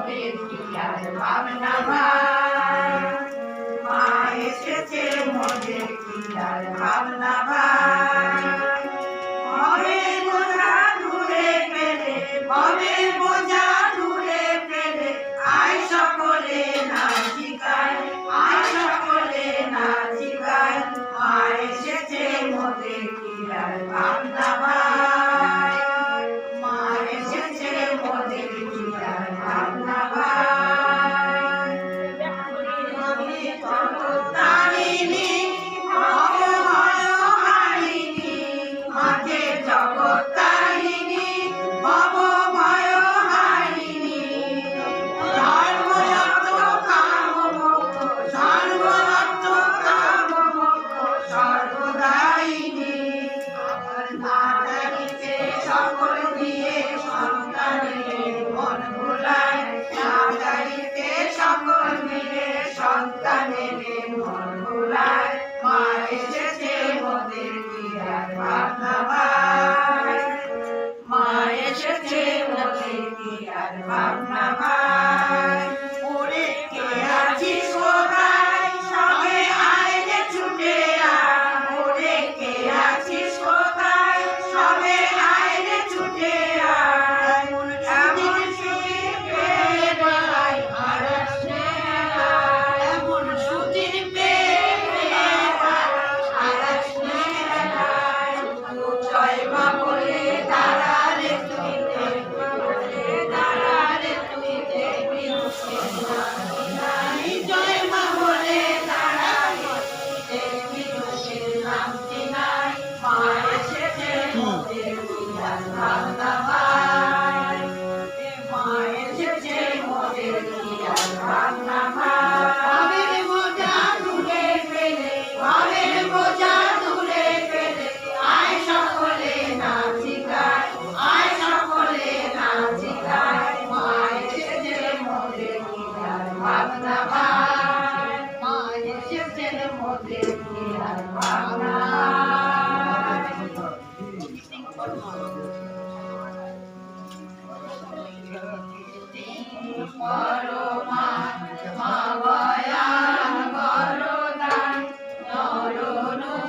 মোদের কি আর ভাবনা ভাই, মা এসেছে মোদের কি আর ভাবনা ভাই। ভবের বোঝা দূরে ফেলে, ভবের বোঝা দূরে ফেলে, আয় সকলে নাচি গাই, আয় সকলে নাচি গাই। মা এসেছে মোদের কি আর ভাবনা ভাই, মা এসেছে মোদের কি আর ভাবনা ভাই। আমি জগত্তারিণী ভবভয় হারিণী, মাঝে জগত্তারিণী ভবভয় হারিণী। সর্বরত্ন কামমোক্ষ, সর্বরত্ন কামমোক্ষ সর্বদায়িনী। আমার নাচারিতে সকল দিয়ে সন্তানের মন ভোলায়, নাচারিতে সকল মিলে সন্তানের মন ভোলায়। মা এসেছে মোদের কি আর ভাবনা ভাই, মা এসেছে মোদের কি আর ভাবনা ভাই। ওরে কে আছিস কোথায়, সবে আয় রে ছুটে আয়। ওরে কে আছিস কোথায়, সবে আয় রে ছুটে আয়। এমন সুতির পেয়ে বেড়াই আর স্নেহায়, এমন সুতির পেয়ে বেড়াই আর স্নেহায়। জয় মা বলে দাঁড়া রে তুই, বলে দাঁড়া রে তুই, দেখবি দুঃখের নাতি নাই। জয় মা বলে দাঁড়া রে তুই, দেখবি দুঃখের নাতি নাই। মা এসেছে মোদের কি আর ভাবনা ভাই, মা এসেছে মোদের কি আর ভাবনা ভাই। ভবের বোঝা দূরে ফেলে, ভবের বোঝা দূরে ফেলে, আয় সকলে নাচি গাই, আয় সকলে নাচি গাই। মা এসেছে মোদের কি আর ভাবনা ভাই, মা এসেছে মোদের কি আর ভাবনা পরমা মা বয়ান বরদান নররূপধরাম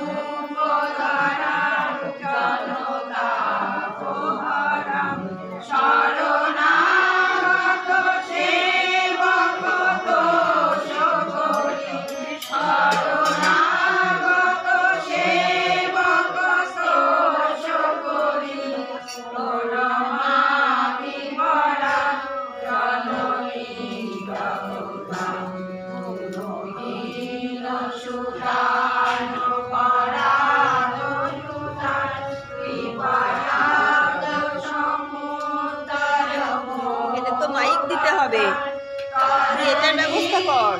জনতাপহরাম। শরণাগত সেবক দোষ করি, শরণাগত সেবক দোষ করি। পরমা বিমলা জননী জগদাম, গুণহীন সুদান পরাধরুদান, কৃপয়াদ সমুদর এটা তো মাইক দিতে হবে, এটার ব্যবস্থা কর।